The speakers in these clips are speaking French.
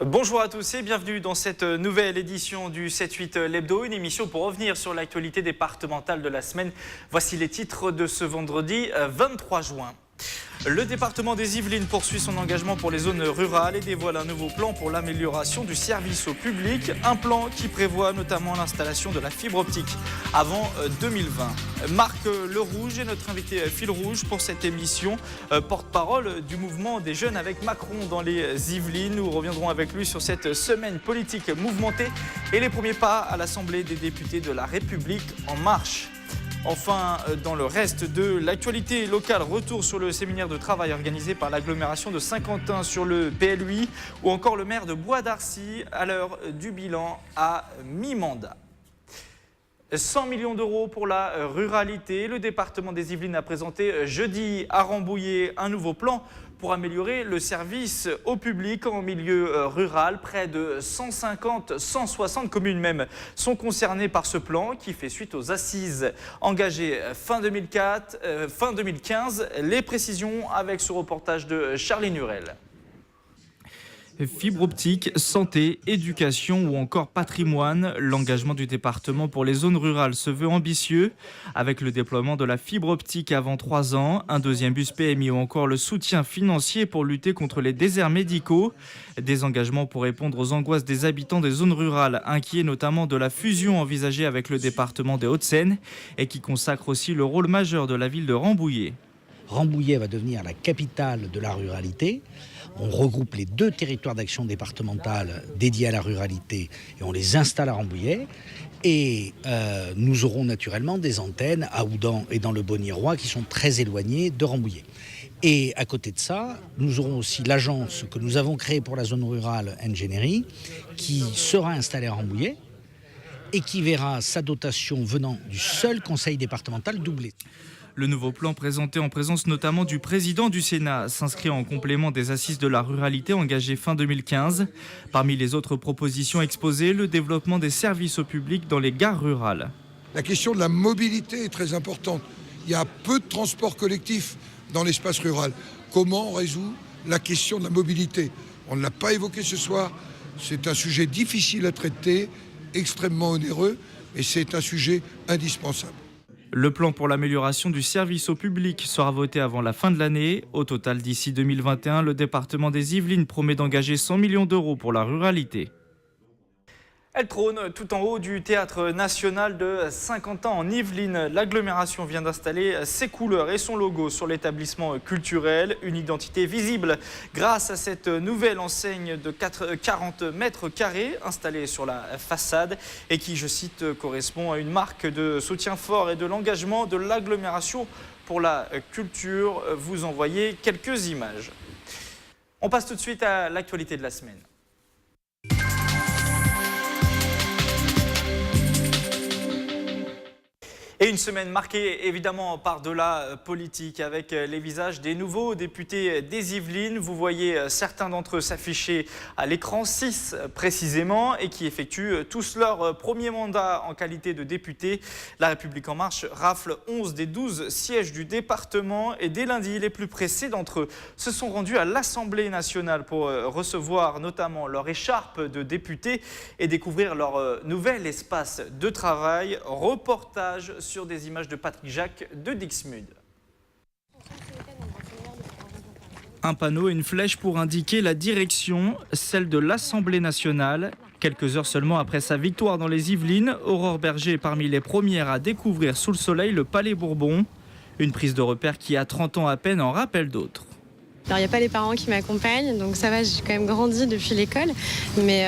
Bonjour à tous et bienvenue dans cette nouvelle édition du 7-8 l'Hebdo, une émission pour revenir sur l'actualité départementale de la semaine. Voici les titres de ce vendredi 23 juin. Le département des Yvelines poursuit son engagement pour les zones rurales et dévoile un nouveau plan pour l'amélioration du service au public. Un plan qui prévoit notamment l'installation de la fibre optique avant 2020. Marc Lerouge est notre invité fil rouge pour cette émission, porte-parole du mouvement des jeunes avec Macron dans les Yvelines. Nous reviendrons avec lui sur cette semaine politique mouvementée et les premiers pas à l'Assemblée des députés de la République en marche. Enfin, dans le reste de l'actualité locale, retour sur le séminaire de travail organisé par l'agglomération de Saint-Quentin sur le PLUI ou encore le maire de Bois-d'Arcy à l'heure du bilan à mi-mandat. 100 millions d'euros pour la ruralité. Le département des Yvelines a présenté jeudi à Rambouillet un nouveau plan pour améliorer le service au public en milieu rural. Près de 150-160 communes même sont concernées par ce plan qui fait suite aux assises engagées fin 2015. Les précisions avec ce reportage de Charlie Nurel. Fibre optique, santé, éducation ou encore patrimoine, l'engagement du département pour les zones rurales se veut ambitieux avec le déploiement de la fibre optique avant 3 ans, un deuxième bus PMI ou encore le soutien financier pour lutter contre les déserts médicaux. Des engagements pour répondre aux angoisses des habitants des zones rurales, inquiets notamment de la fusion envisagée avec le département des Hauts-de-Seine et qui consacre aussi le rôle majeur de la ville de Rambouillet. Rambouillet va devenir la capitale de la ruralité. On regroupe les 2 territoires d'action départementale dédiés à la ruralité et on les installe à Rambouillet. Et nous aurons naturellement des antennes à Houdan et dans le Bonnier-Roi qui sont très éloignées de Rambouillet. Et à côté de ça, nous aurons aussi l'agence que nous avons créée pour la zone rurale Engineering qui sera installée à Rambouillet et qui verra sa dotation venant du seul conseil départemental doubler. Le nouveau plan présenté en présence notamment du président du Sénat s'inscrit en complément des assises de la ruralité engagées fin 2015. Parmi les autres propositions exposées, le développement des services au public dans les gares rurales. La question de la mobilité est très importante. Il y a peu de transports collectifs dans l'espace rural. Comment on résout la question de la mobilité? On ne l'a pas évoqué ce soir. C'est un sujet difficile à traiter, extrêmement onéreux, et c'est un sujet indispensable. Le plan pour l'amélioration du service au public sera voté avant la fin de l'année. Au total, d'ici 2021, le département des Yvelines promet d'engager 100 millions d'euros pour la ruralité. Elle trône tout en haut du Théâtre National de Saint-Quentin en Yvelines. L'agglomération vient d'installer ses couleurs et son logo sur l'établissement culturel. Une identité visible grâce à cette nouvelle enseigne de 40 mètres carrés installée sur la façade et qui, je cite, correspond à une marque de soutien fort et de l'engagement de l'agglomération pour la culture. Vous en voyez quelques images. On passe tout de suite à l'actualité de la semaine. Et une semaine marquée évidemment par de la politique avec les visages des nouveaux députés des Yvelines. Vous voyez certains d'entre eux s'afficher à l'écran, 6 précisément, et qui effectuent tous leur premier mandat en qualité de députés. La République En Marche rafle 11 des 12 sièges du département et dès lundi, les plus pressés d'entre eux se sont rendus à l'Assemblée nationale pour recevoir notamment leur écharpe de députés et découvrir leur nouvel espace de travail. Reportage sur des images de Patrick Jacques de Dixmude. Un panneau et une flèche pour indiquer la direction, celle de l'Assemblée nationale. Quelques heures seulement après sa victoire dans les Yvelines, Aurore Berger est parmi les premières à découvrir sous le soleil le Palais Bourbon. Une prise de repère qui, à 30 ans à peine, en rappelle d'autres. Alors, il n'y a pas les parents qui m'accompagnent, donc ça va, j'ai quand même grandi depuis l'école. Mais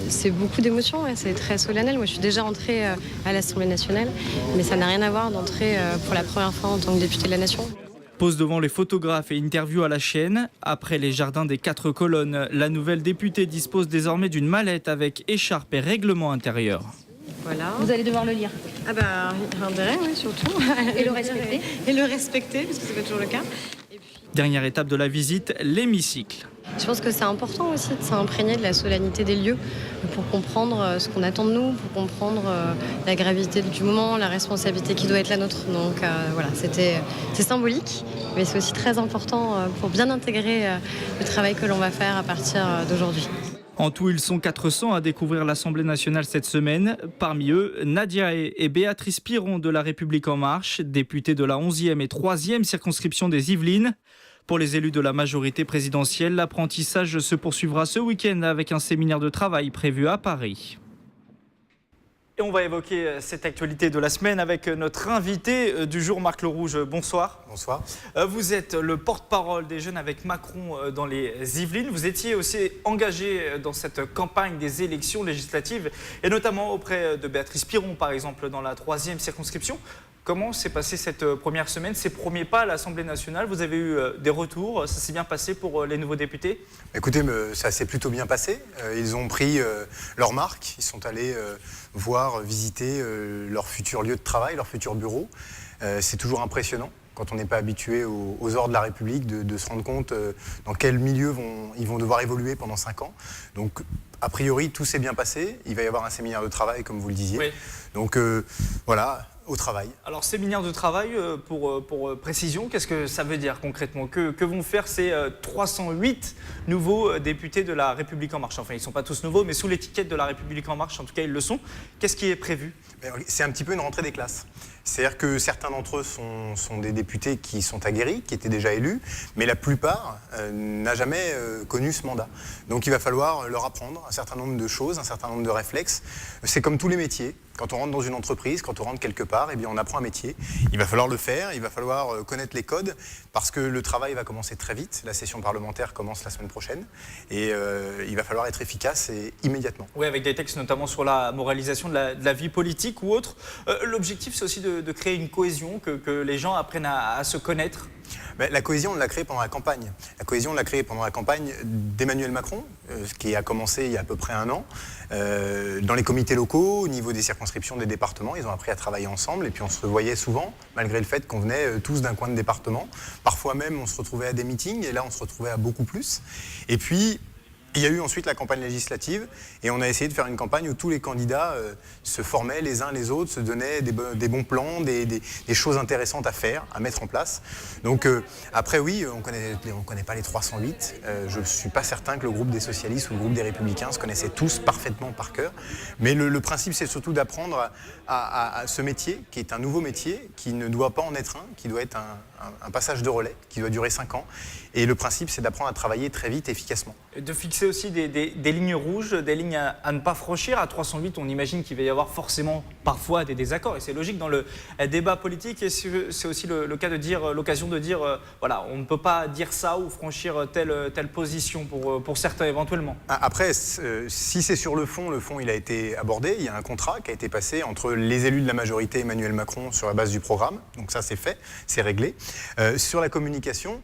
c'est beaucoup d'émotions, ouais, c'est très solennel. Moi, je suis déjà entrée à l'Assemblée nationale, mais ça n'a rien à voir d'entrer pour la première fois en tant que députée de la Nation. Pause devant les photographes et interview à la chaîne. Après les jardins des 4 colonnes, la nouvelle députée dispose désormais d'une mallette avec écharpe et règlement intérieur. Voilà. Vous allez devoir le lire. Ah bah, intérêt, oui, surtout. Et le respecter. Et le respecter, parce que c'est pas toujours le cas. Et puis... Dernière étape de la visite, l'hémicycle. Je pense que c'est important aussi de s'imprégner de la solennité des lieux pour comprendre ce qu'on attend de nous, pour comprendre la gravité du moment, la responsabilité qui doit être la nôtre. Donc voilà, c'est symbolique, mais c'est aussi très important pour bien intégrer le travail que l'on va faire à partir d'aujourd'hui. En tout, ils sont 400 à découvrir l'Assemblée nationale cette semaine. Parmi eux, Nadia et Béatrice Piron de La République En Marche, députés de la 11e et 3e circonscription des Yvelines. Pour les élus de la majorité présidentielle, l'apprentissage se poursuivra ce week-end avec un séminaire de travail prévu à Paris. Et on va évoquer cette actualité de la semaine avec notre invité du jour, Marc Le Rouge. Bonsoir. Bonsoir. Vous êtes le porte-parole des jeunes avec Macron dans les Yvelines. Vous étiez aussi engagé dans cette campagne des élections législatives et notamment auprès de Béatrice Piron, par exemple, dans la 3e circonscription. Comment s'est passée cette première semaine, ces premiers pas à l'Assemblée nationale? Vous avez eu des retours? Ça s'est bien passé pour les nouveaux députés? Écoutez, ça s'est plutôt bien passé. Ils ont pris leur marque. Ils sont allés voir, visiter leur futur lieu de travail, leur futur bureau. C'est toujours impressionnant quand on n'est pas habitué aux ordres de la République de se rendre compte dans quel milieu ils vont devoir évoluer pendant 5 ans. Donc, a priori, tout s'est bien passé. Il va y avoir un séminaire de travail, comme vous le disiez. Oui. Donc, voilà. Au travail. Alors, séminaire de travail, pour précision, qu'est-ce que ça veut dire concrètement? Que vont faire ces 308 nouveaux députés de La République En Marche? Enfin, ils ne sont pas tous nouveaux, mais sous l'étiquette de La République En Marche, en tout cas, ils le sont. Qu'est-ce qui est prévu? C'est un petit peu une rentrée des classes. C'est-à-dire que certains d'entre eux sont des députés qui sont aguerris, qui étaient déjà élus, mais la plupart n'a jamais connu ce mandat. Donc il va falloir leur apprendre un certain nombre de choses, un certain nombre de réflexes. C'est comme tous les métiers. Quand on rentre dans une entreprise, quand on rentre quelque part, eh bien on apprend un métier. Il va falloir le faire, il va falloir connaître les codes, parce que le travail va commencer très vite. La session parlementaire commence la semaine prochaine, et il va falloir être efficace et immédiatement. Oui, avec des textes notamment sur la moralisation de la vie politique ou autre. L'objectif, c'est aussi de créer une cohésion, que les gens apprennent à se connaître. La cohésion, on l'a créée pendant la campagne. La cohésion, on l'a créée pendant la campagne d'Emmanuel Macron, qui a commencé il y a à peu près 1 an. Dans les comités locaux, au niveau des circonscriptions, des départements, ils ont appris à travailler ensemble. Et puis on se revoyait souvent, malgré le fait qu'on venait tous d'un coin de département. Parfois même, on se retrouvait à des meetings, et là, on se retrouvait à beaucoup plus. Et puis, il y a eu ensuite la campagne législative et on a essayé de faire une campagne où tous les candidats se formaient les uns les autres, se donnaient des bons plans, des choses intéressantes à faire, à mettre en place. Donc après oui, on connaît pas les 308. Je ne suis pas certain que le groupe des socialistes ou le groupe des républicains se connaissaient tous parfaitement par cœur. Mais le principe, c'est surtout d'apprendre à ce métier, qui est un nouveau métier, qui ne doit pas en être un, qui doit être un passage de relais, qui doit durer 5 ans. Et le principe, c'est d'apprendre à travailler très vite et efficacement. De fixer aussi des lignes rouges, des lignes à ne pas franchir. À 308, on imagine qu'il va y avoir forcément parfois des désaccords. Et c'est logique dans le débat politique. Et c'est aussi l'occasion de dire, voilà, on ne peut pas dire ça ou franchir telle position pour certains éventuellement. Après, si c'est sur le fond, il a été abordé. Il y a un contrat qui a été passé entre les élus de la majorité, Emmanuel Macron, sur la base du programme. Donc ça, c'est fait, c'est réglé. Sur la communication,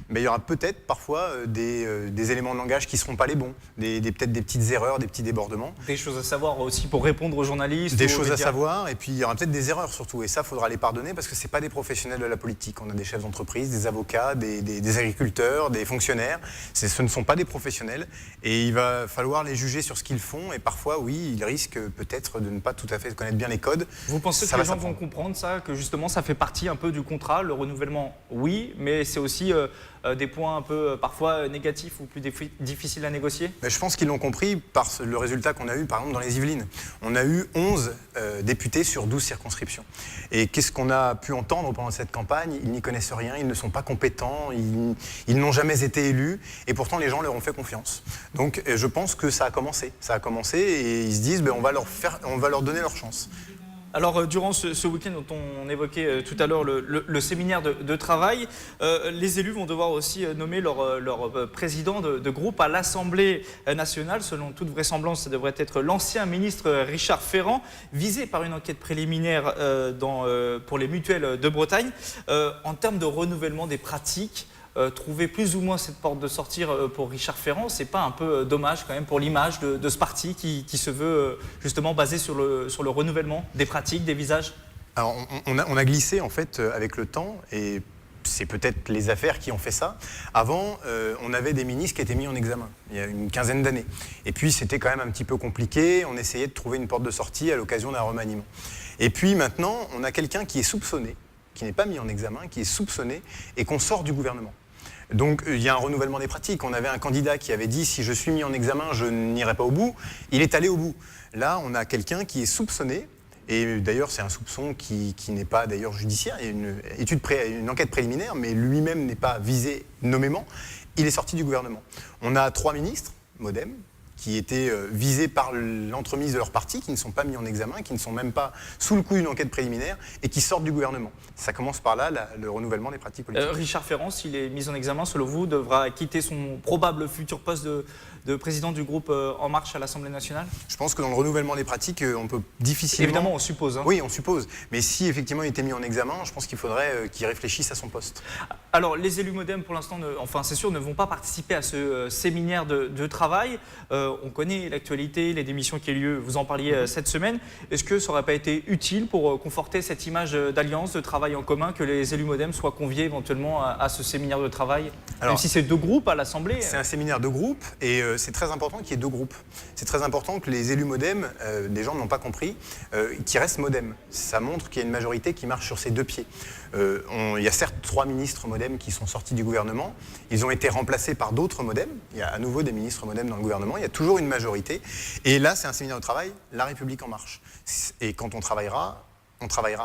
mais il y aura peut-être parfois des éléments de langage qui ne seront pas les bons, peut-être des petites erreurs, des petits débordements. Des choses à savoir aussi pour répondre aux journalistes. Des choses à savoir, et puis il y aura peut-être des erreurs surtout, et ça, il faudra les pardonner parce que ce n'est pas des professionnels de la politique. On a des chefs d'entreprise, des avocats, des agriculteurs, des fonctionnaires. Ce ne sont pas des professionnels, et il va falloir les juger sur ce qu'ils font, et parfois, oui, ils risquent peut-être de ne pas tout à fait connaître bien les codes. Vous pensez que les gens vont comprendre ça, que justement ça fait partie un peu du contrat, le renouvellement, oui, mais c'est aussi des points un peu parfois négatifs ou plus difficiles à négocier? Je pense qu'ils l'ont compris par le résultat qu'on a eu par exemple dans les Yvelines. On a eu 11 députés sur 12 circonscriptions. Et qu'est-ce qu'on a pu entendre pendant cette campagne? Ils n'y connaissent rien, ils ne sont pas compétents, ils n'ont jamais été élus et pourtant les gens leur ont fait confiance. Donc je pense que ça a commencé. Ça a commencé et ils se disent on va leur donner leur chance. Alors, durant ce week-end dont on évoquait tout à l'heure le séminaire de travail, les élus vont devoir aussi nommer leur président de groupe à l'Assemblée nationale. Selon toute vraisemblance, ça devrait être l'ancien ministre Richard Ferrand, visé par une enquête préliminaire pour les mutuelles de Bretagne. En termes de renouvellement des pratiques, trouver plus ou moins cette porte de sortie pour Richard Ferrand, c'est pas un peu dommage quand même pour l'image de ce parti qui se veut justement basé sur le renouvellement des pratiques, des visages? Alors on a glissé en fait avec le temps et c'est peut-être les affaires qui ont fait ça. Avant, on avait des ministres qui étaient mis en examen, il y a une quinzaine d'années. Et puis, c'était quand même un petit peu compliqué. On essayait de trouver une porte de sortie à l'occasion d'un remaniement. Et puis, maintenant, on a quelqu'un qui est soupçonné, qui n'est pas mis en examen, qui est soupçonné et qu'on sort du gouvernement. Donc il y a un renouvellement des pratiques. On avait un candidat qui avait dit si je suis mis en examen, je n'irai pas au bout. Il est allé au bout. Là, on a quelqu'un qui est soupçonné. Et d'ailleurs, c'est un soupçon qui n'est pas d'ailleurs judiciaire. Il y a une enquête préliminaire, mais lui-même n'est pas visé nommément. Il est sorti du gouvernement. On a 3 ministres, MoDem, qui étaient visés par l'entremise de leur parti, qui ne sont pas mis en examen, qui ne sont même pas sous le coup d'une enquête préliminaire et qui sortent du gouvernement. Ça commence par là, le renouvellement des pratiques politiques. Richard Ferrand, s'il est mis en examen, selon vous, devra quitter son probable futur poste de président du groupe En Marche à l'Assemblée nationale? Je pense que dans le renouvellement des pratiques, on peut difficilement... Évidemment, on suppose. Hein. Oui, on suppose. Mais si effectivement il était mis en examen, je pense qu'il faudrait qu'il réfléchisse à son poste. Alors, les élus MoDem, pour l'instant, enfin c'est sûr, ne vont pas participer à ce séminaire de travail. On connaît l'actualité, les démissions qui ont lieu, vous en parliez cette semaine. Est-ce que ça n'aurait pas été utile pour conforter cette image d'alliance, de travail en commun, que les élus MoDem soient conviés éventuellement à ce séminaire de travail? Alors, même si c'est 2 groupes à l'Assemblée. C'est un séminaire de groupes et c'est très important qu'il y ait 2 groupes. C'est très important que les élus MoDem, des gens n'ont pas compris, qu'ils restent MoDem. Ça montre qu'il y a une majorité qui marche sur ses 2 pieds. Il y a certes 3 ministres MoDem qui sont sortis du gouvernement. Ils ont été remplacés par d'autres MoDem. Il y a à nouveau des ministres MoDem dans le gouvernement. Il y a toujours une majorité. Et là, c'est un séminaire de travail, La République En Marche. Et quand on travaillera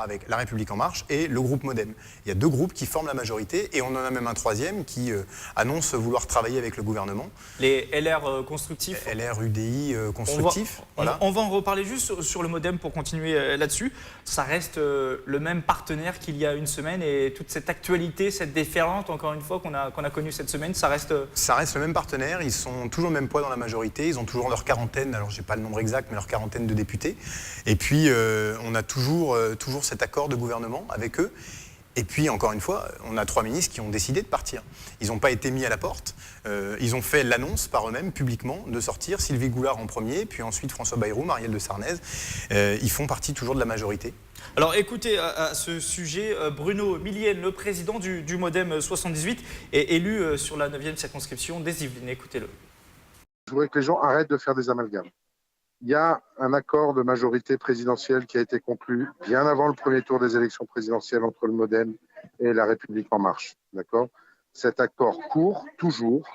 avec La République En Marche et le groupe MoDem. Il y a 2 groupes qui forment la majorité et on en a même un 3e qui annonce vouloir travailler avec le gouvernement. Les LR constructifs. LR, UDI constructifs. Voilà. On va en reparler juste sur le MoDem pour continuer là-dessus. Ça reste le même partenaire qu'il y a une semaine et toute cette actualité, cette déferlante, encore une fois, qu'on a connue cette semaine, ça reste... Ça reste le même partenaire, ils sont toujours le même poids dans la majorité, ils ont toujours leur quarantaine, alors je n'ai pas le nombre exact, mais leur quarantaine de députés. Et puis on a toujours cet accord de gouvernement avec eux. Et puis, encore une fois, on a 3 ministres qui ont décidé de partir. Ils n'ont pas été mis à la porte. Ils ont fait l'annonce par eux-mêmes, publiquement, de sortir. Sylvie Goulard en premier, puis ensuite François Bayrou, Marielle de Sarnez. Ils font partie toujours de la majorité. Alors écoutez, à ce sujet, Bruno Millienne, le président du MoDem 78, est élu sur la 9e circonscription des Yvelines. Écoutez-le. Je voudrais que les gens arrêtent de faire des amalgames. Il y a un accord de majorité présidentielle qui a été conclu bien avant le premier tour des élections présidentielles entre le MoDem et La République En Marche. D'accord ? Cet accord court toujours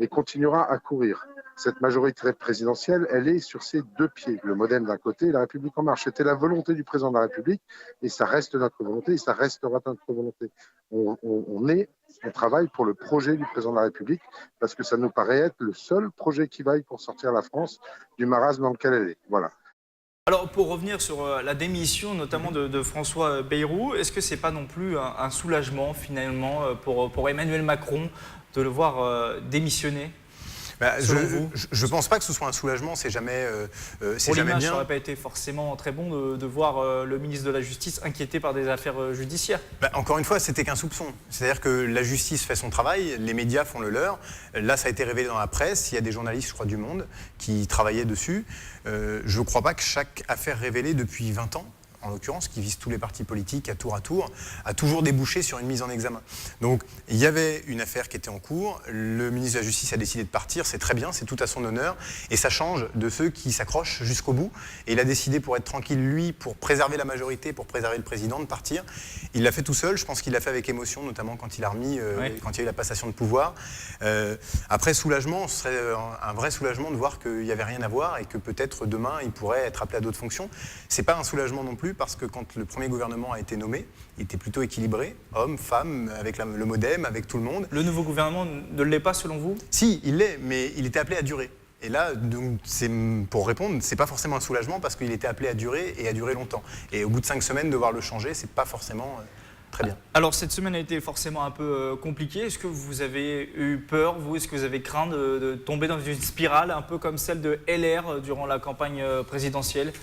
et continuera à courir. Cette majorité présidentielle, elle est sur ses 2 pieds. Le MoDem d'un côté et La République En Marche. C'était la volonté du président de la République et ça reste notre volonté et ça restera notre volonté. On travaille pour le projet du président de la République parce que ça nous paraît être le seul projet qui vaille pour sortir la France du marasme dans lequel elle est. Voilà. Alors pour revenir sur la démission notamment de François Bayrou, est-ce que c'est pas non plus un soulagement finalement pour Emmanuel Macron de le voir démissionner? Je ne pense pas que ce soit un soulagement, c'est jamais bien. Ça n'aurait pas été forcément très bon de voir le ministre de la Justice inquiété par des affaires judiciaires. Encore une fois, c'était qu'un soupçon. C'est-à-dire que la justice fait son travail, les médias font le leur. Là, ça a été révélé dans la presse. Il y a des journalistes, je crois, du Monde qui travaillaient dessus. Je ne crois pas que chaque affaire révélée depuis 20 ans, en l'occurrence, qui vise tous les partis politiques à tour, a toujours débouché sur une mise en examen. Donc, il y avait une affaire qui était en cours, le ministre de la Justice a décidé de partir, c'est très bien, c'est tout à son honneur, et ça change de ceux qui s'accrochent jusqu'au bout, et il a décidé, pour être tranquille, lui, pour préserver la majorité, pour préserver le président, de partir. Il l'a fait tout seul, je pense qu'il l'a fait avec émotion, notamment quand il a remis, quand il y a eu la passation de pouvoir. Après, soulagement, ce serait un vrai soulagement de voir qu'il n'y avait rien à voir, et que peut-être demain, il pourrait être appelé à d'autres fonctions. C'est pas un soulagement non plus, parce que quand le premier gouvernement a été nommé, il était plutôt équilibré, hommes, femmes, avec le MoDem, avec tout le monde. Le nouveau gouvernement ne l'est pas selon vous? Si, il l'est, mais il était appelé à durer. Et là, donc, pour répondre, c'est pas forcément un soulagement parce qu'il était appelé à durer et à durer longtemps. Et au bout de 5 semaines, devoir le changer, c'est pas forcément très bien. Alors cette semaine a été forcément un peu compliquée. Est-ce que vous avez eu peur, vous? Est-ce que vous avez craint de tomber dans une spirale un peu comme celle de LR durant la campagne présidentielle?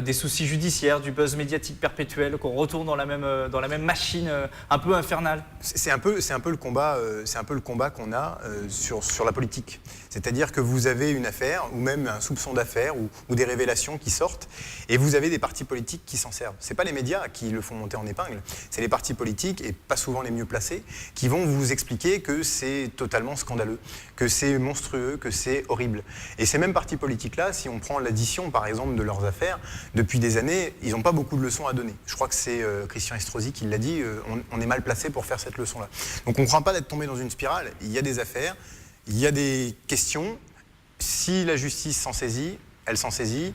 Des soucis judiciaires, du buzz médiatique perpétuel, qu'on retourne dans la même machine un peu infernale. C'est un peu le combat qu'on a sur la politique. C'est-à-dire que vous avez une affaire, ou même un soupçon d'affaire, ou des révélations qui sortent, et vous avez des partis politiques qui s'en servent. Ce n'est pas les médias qui le font monter en épingle, c'est les partis politiques, et pas souvent les mieux placés, qui vont vous expliquer que c'est totalement scandaleux, que c'est monstrueux, que c'est horrible. Et ces mêmes partis politiques-là, si on prend l'addition, par exemple, de leurs affaires, depuis des années, ils n'ont pas beaucoup de leçons à donner. Je crois que c'est Christian Estrosi qui l'a dit, on est mal placé pour faire cette leçon-là. Donc on ne craint pas d'être tombé dans une spirale, il y a des affaires, il y a des questions, si la justice s'en saisit, elle s'en saisit.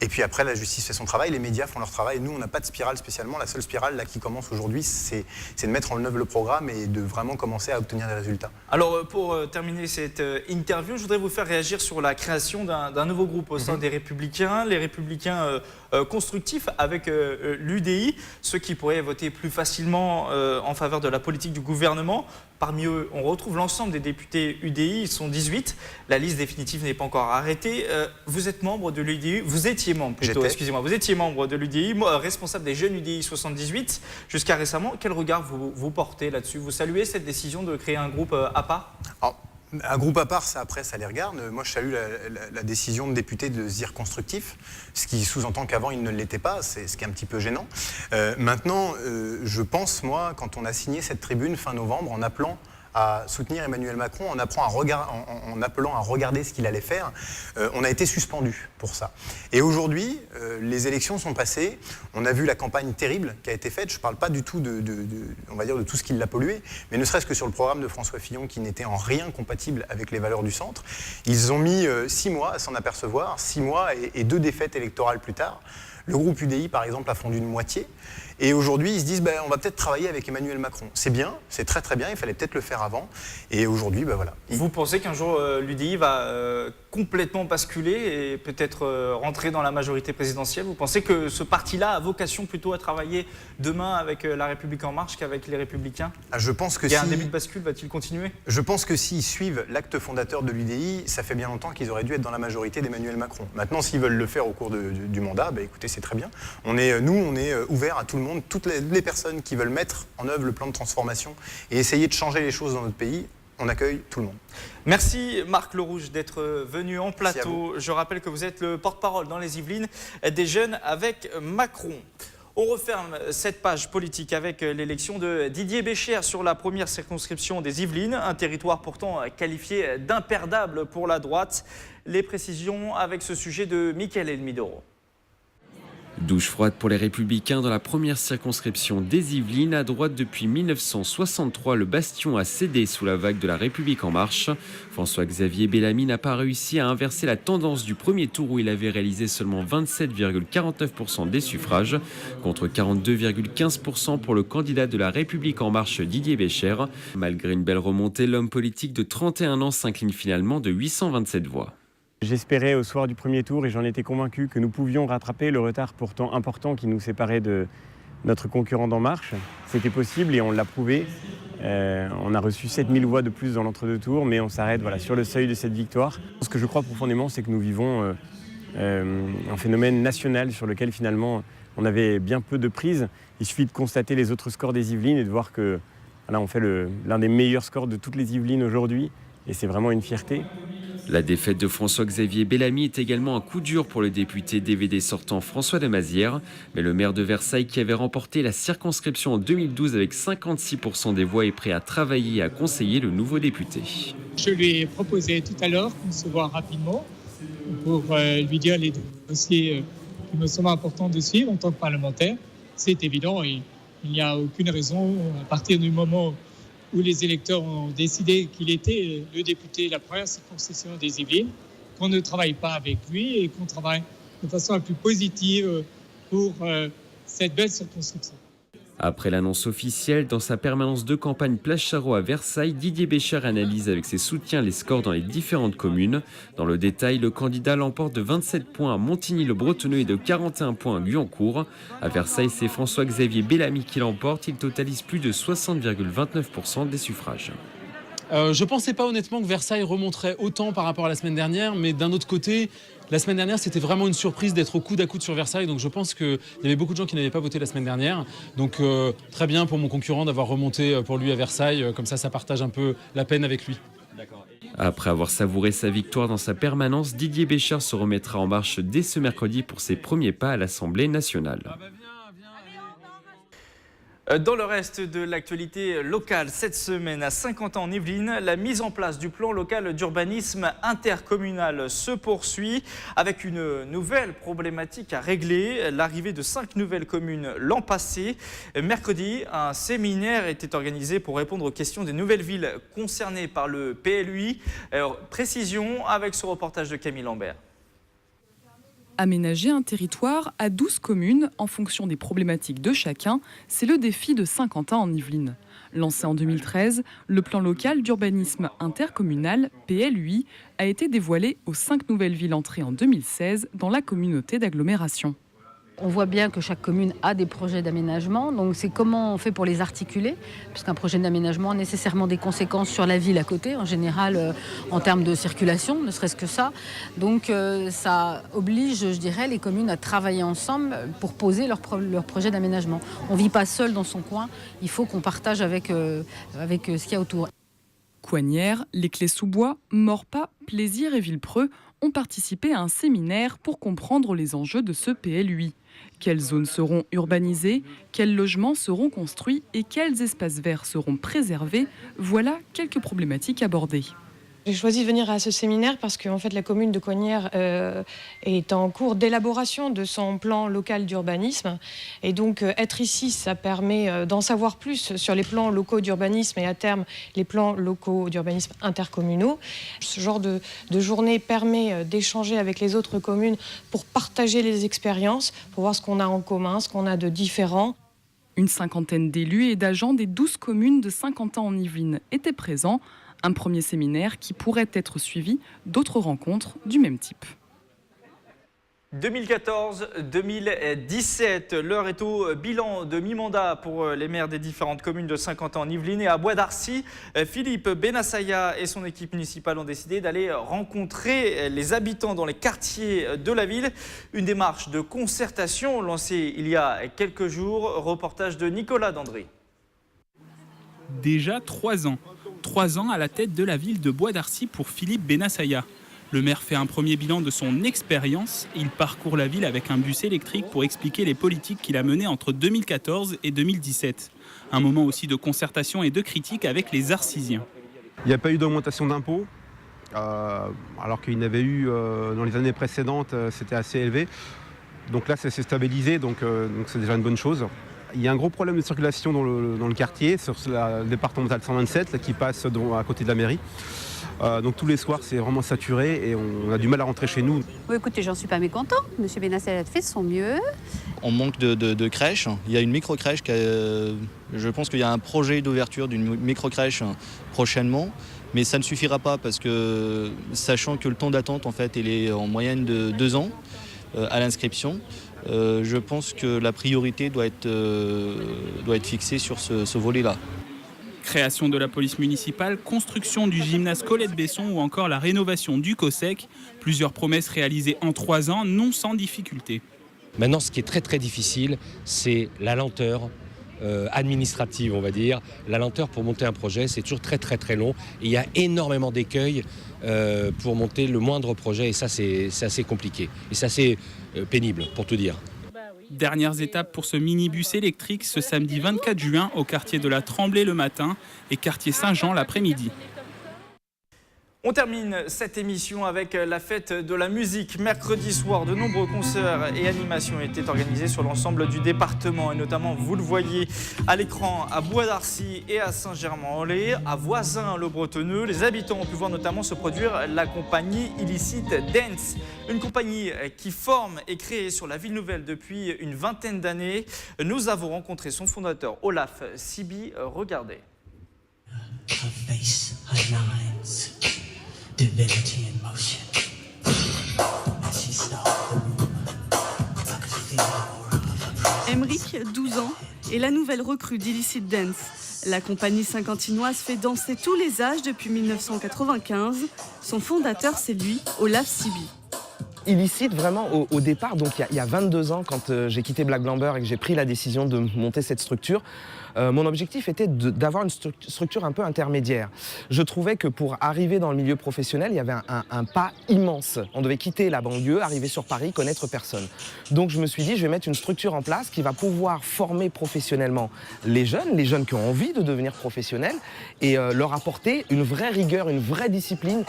Et puis après, la justice fait son travail, les médias font leur travail. Nous, on n'a pas de spirale spécialement. La seule spirale là, qui commence aujourd'hui, c'est de mettre en œuvre le programme et de vraiment commencer à obtenir des résultats. Alors, pour terminer cette interview, je voudrais vous faire réagir sur la création d'un nouveau groupe au sein des Républicains, les Républicains constructifs avec l'UDI, ceux qui pourraient voter plus facilement en faveur de la politique du gouvernement. Parmi eux, on retrouve l'ensemble des députés UDI, ils sont 18. La liste définitive n'est pas encore arrêtée. Vous êtes membre de l'UDI, vous étiez membre plutôt, excusez-moi, vous étiez membre de l'UDI, responsable des jeunes UDI 78 jusqu'à récemment. Quel regard vous portez là-dessus? Vous saluez cette décision de créer un groupe à part? Un groupe à part, ça après, ça les regarde. Moi, je salue la décision de député de se dire constructif, ce qui sous-entend qu'avant, il ne l'était pas, c'est ce qui est un petit peu gênant. Maintenant, je pense, moi, quand on a signé cette tribune fin novembre, en appelant à soutenir Emmanuel Macron, en appelant à regarder ce qu'il allait faire, on a été suspendu pour ça. Et aujourd'hui, les élections sont passées, on a vu la campagne terrible qui a été faite, je ne parle pas du tout on va dire de tout ce qui l'a pollué, mais ne serait-ce que sur le programme de François Fillon qui n'était en rien compatible avec les valeurs du centre. Ils ont mis 6 mois à s'en apercevoir, 6 mois et 2 défaites électorales plus tard. Le groupe UDI, par exemple, a fondu de moitié. Et aujourd'hui, ils se disent, on va peut-être travailler avec Emmanuel Macron. C'est bien, c'est très très bien, il fallait peut-être le faire avant. Et aujourd'hui, voilà. Vous pensez qu'un jour, l'UDI va complètement basculer et peut-être rentrer dans la majorité présidentielle? Vous pensez que ce parti-là a vocation plutôt à travailler demain avec La République En Marche qu'avec les Républicains? Je pense que il y a un début de bascule, va-t-il continuer? Je pense que s'ils suivent l'acte fondateur de l'UDI, ça fait bien longtemps qu'ils auraient dû être dans la majorité d'Emmanuel Macron. Maintenant, s'ils veulent le faire au cours du mandat, écoutez, c'est très bien. On est ouverts à tout le monde. Toutes les personnes qui veulent mettre en œuvre le plan de transformation et essayer de changer les choses dans notre pays, on accueille tout le monde. Merci Marc Lerouge d'être venu en plateau. Je rappelle que vous êtes le porte-parole dans les Yvelines des Jeunes avec Macron. On referme cette page politique avec l'élection de Didier Béchère sur la première circonscription des Yvelines, un territoire pourtant qualifié d'imperdable pour la droite. Les précisions avec ce sujet de Mickaël Elmidoro. Douche froide pour les Républicains dans la première circonscription des Yvelines. À droite depuis 1963, le bastion a cédé sous la vague de la République En Marche. François-Xavier Bellamy n'a pas réussi à inverser la tendance du premier tour où il avait réalisé seulement 27,49% des suffrages, contre 42,15% pour le candidat de la République En Marche Didier Béchère. Malgré une belle remontée, l'homme politique de 31 ans s'incline finalement de 827 voix. J'espérais au soir du premier tour, et j'en étais convaincu, que nous pouvions rattraper le retard pourtant important qui nous séparait de notre concurrent d'En Marche. C'était possible et on l'a prouvé. On a reçu 7000 voix de plus dans l'entre-deux tours, mais on s'arrête sur le seuil de cette victoire. Ce que je crois profondément, c'est que nous vivons un phénomène national sur lequel finalement on avait bien peu de prise. Il suffit de constater les autres scores des Yvelines et de voir que on fait l'un des meilleurs scores de toutes les Yvelines aujourd'hui, et c'est vraiment une fierté. La défaite de François-Xavier Bellamy est également un coup dur pour le député DVD sortant François de Mazières. Mais le maire de Versailles, qui avait remporté la circonscription en 2012 avec 56% des voix, est prêt à travailler et à conseiller le nouveau député. Je lui ai proposé tout à l'heure qu'on se voit rapidement pour lui dire les dossiers qui me semblent importants de suivre en tant que parlementaire. C'est évident, et il n'y a aucune raison, à partir du moment où les électeurs ont décidé qu'il était le député de la première circonscription des Yvelines, qu'on ne travaille pas avec lui et qu'on travaille de façon la plus positive pour cette belle circonscription. Après l'annonce officielle, dans sa permanence de campagne Place Charot à Versailles, Didier Béchère analyse avec ses soutiens les scores dans les différentes communes. Dans le détail, le candidat l'emporte de 27 points à Montigny-le-Bretonneux et de 41 points à Guyancourt. À Versailles, c'est François-Xavier Bellamy qui l'emporte. Il totalise plus de 60,29% des suffrages. Je ne pensais pas honnêtement que Versailles remonterait autant par rapport à la semaine dernière, mais d'un autre côté, la semaine dernière, c'était vraiment une surprise d'être au coude à coude sur Versailles, donc je pense qu'il y avait beaucoup de gens qui n'avaient pas voté la semaine dernière. Donc très bien pour mon concurrent d'avoir remonté pour lui à Versailles, comme ça partage un peu la peine avec lui. Après avoir savouré sa victoire dans sa permanence, Didier Béchère se remettra en marche dès ce mercredi pour ses premiers pas à l'Assemblée nationale. Dans le reste de l'actualité locale, cette semaine à Saint-Quentin en Yvelines, la mise en place du plan local d'urbanisme intercommunal se poursuit avec une nouvelle problématique à régler, l'arrivée de 5 nouvelles communes l'an passé. Mercredi, un séminaire était organisé pour répondre aux questions des nouvelles villes concernées par le PLUI. Précision avec ce reportage de Camille Lambert. Aménager un territoire à 12 communes en fonction des problématiques de chacun, c'est le défi de Saint-Quentin en Yvelines. Lancé en 2013, le plan local d'urbanisme intercommunal, PLUI, a été dévoilé aux 5 nouvelles villes entrées en 2016 dans la communauté d'agglomération. On voit bien que chaque commune a des projets d'aménagement, donc c'est comment on fait pour les articuler, puisqu'un projet d'aménagement a nécessairement des conséquences sur la ville à côté, en général en termes de circulation, ne serait-ce que ça. Donc ça oblige, je dirais, les communes à travailler ensemble pour poser leur projet d'aménagement. On ne vit pas seul dans son coin, il faut qu'on partage avec ce qu'il y a autour. Coignières, Les Clés-sous-Bois, Maurepas, Plaisir et Villepreux ont participé à un séminaire pour comprendre les enjeux de ce PLUI. Quelles zones seront urbanisées, quels logements seront construits et quels espaces verts seront préservés, voilà quelques problématiques abordées. J'ai choisi de venir à ce séminaire parce que fait, la commune de Coignières est en cours d'élaboration de son plan local d'urbanisme. Et donc, être ici, ça permet d'en savoir plus sur les plans locaux d'urbanisme et à terme, les plans locaux d'urbanisme intercommunaux. Ce genre de journée permet d'échanger avec les autres communes pour partager les expériences, pour voir ce qu'on a en commun, ce qu'on a de différent. Une cinquantaine d'élus et d'agents des 12 communes de Saint-Quentin en Yvelines étaient présents. Un premier séminaire qui pourrait être suivi d'autres rencontres du même type. 2014-2017, l'heure est au bilan de mi-mandat pour les maires des différentes communes de Saint-Quentin en Yvelines et à Bois d'Arcy. Philippe Benassaya et son équipe municipale ont décidé d'aller rencontrer les habitants dans les quartiers de la ville. Une démarche de concertation lancée il y a quelques jours. Reportage de Nicolas Dandry. Déjà 3 ans. 3 ans à la tête de la ville de Bois d'Arcy pour Philippe Benassaya. Le maire fait un premier bilan de son expérience. Il parcourt la ville avec un bus électrique pour expliquer les politiques qu'il a menées entre 2014 et 2017. Un moment aussi de concertation et de critique avec les Arcysiens. Il n'y a pas eu d'augmentation d'impôts, alors qu'il y en avait eu dans les années précédentes, c'était assez élevé. Donc là, ça s'est stabilisé, donc c'est déjà une bonne chose. Il y a un gros problème de circulation dans le quartier, sur la départementale 127, là, qui passe à côté de la mairie. Donc tous les soirs, c'est vraiment saturé et on a du mal à rentrer chez nous. Oui, écoutez, j'en suis pas mécontent. Monsieur Benassaya a fait de son mieux. On manque de crèches. Il y a une micro-crèche. Je pense qu'il y a un projet d'ouverture d'une micro-crèche prochainement. Mais ça ne suffira pas parce que, sachant que le temps d'attente, en fait, il est en moyenne de 2 ans à l'inscription. Je pense que la priorité doit être fixée sur ce volet-là. Création de la police municipale, construction du gymnase Colette-Besson ou encore la rénovation du COSEC. Plusieurs promesses réalisées en 3 ans, non sans difficulté. Maintenant, ce qui est très très difficile, c'est la lenteur administrative, on va dire. La lenteur pour monter un projet, c'est toujours très très très long. Et il y a énormément d'écueils pour monter le moindre projet et ça, c'est assez compliqué. Et c'est assez pénible, pour tout dire. Dernières étapes pour ce minibus électrique ce samedi 24 juin au quartier de la Tremblay le matin et quartier Saint-Jean l'après-midi. On termine cette émission avec la fête de la musique. Mercredi soir, de nombreux concerts et animations étaient organisés sur l'ensemble du département et notamment, vous le voyez à l'écran, à Bois d'Arcy et à Saint-Germain-en-Laye, à Voisins-le-Bretonneux. Les habitants ont pu voir notamment se produire la compagnie Illicit Dance, une compagnie qui forme et crée sur la ville nouvelle depuis une vingtaine d'années. Nous avons rencontré son fondateur Olaf Siby. Regardez. Divinity in motion. Emric, 12 ans, est la nouvelle recrue d'Illicit Dance. La compagnie saint-quentinoise fait danser tous les âges depuis 1995. Son fondateur, c'est lui, Olaf Siby. illicite vraiment au départ, donc il y a 22 ans quand j'ai quitté Black Blamber et que j'ai pris la décision de monter cette structure. Mon objectif était d'avoir une structure un peu intermédiaire. Je trouvais que pour arriver dans le milieu professionnel, il y avait un pas immense. On devait quitter la banlieue, arriver sur Paris, connaître personne. Donc je me suis dit, je vais mettre une structure en place qui va pouvoir former professionnellement les jeunes qui ont envie de devenir professionnels et leur apporter une vraie rigueur, une vraie discipline.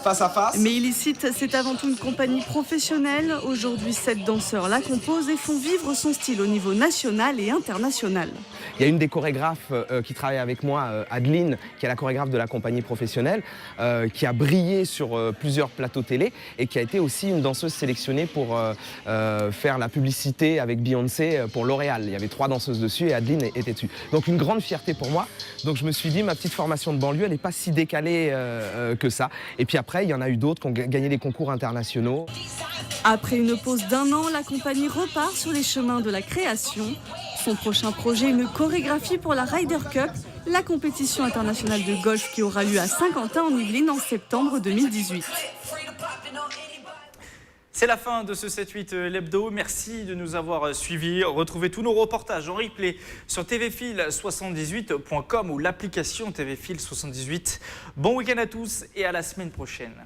Face à face. Mais Illicite, c'est avant tout une compagnie professionnelle. Aujourd'hui, 7 danseurs la composent et font vivre son style au niveau national et international. Il y a une des chorégraphes qui travaille avec moi, Adeline, qui est la chorégraphe de la compagnie professionnelle, qui a brillé sur plusieurs plateaux télé et qui a été aussi une danseuse sélectionnée pour faire la publicité avec Beyoncé pour L'Oréal. Il y avait 3 danseuses dessus et Adeline était dessus. Donc une grande fierté pour moi. Donc je me suis dit, ma petite formation de banlieue, elle n'est pas si décalée que ça. Et puis après, il y en a eu d'autres qui ont gagné des concours internationaux. Après une pause d'1 an, la compagnie repart sur les chemins de la création. Son prochain projet, une chorégraphie pour la Ryder Cup, la compétition internationale de golf qui aura lieu à Saint-Quentin en Yvelines en septembre 2018. C'est la fin de ce 7-8 l'hebdo. Merci de nous avoir suivis. Retrouvez tous nos reportages en replay sur tvfil78.com ou l'application TVFil78. Bon week-end à tous et à la semaine prochaine.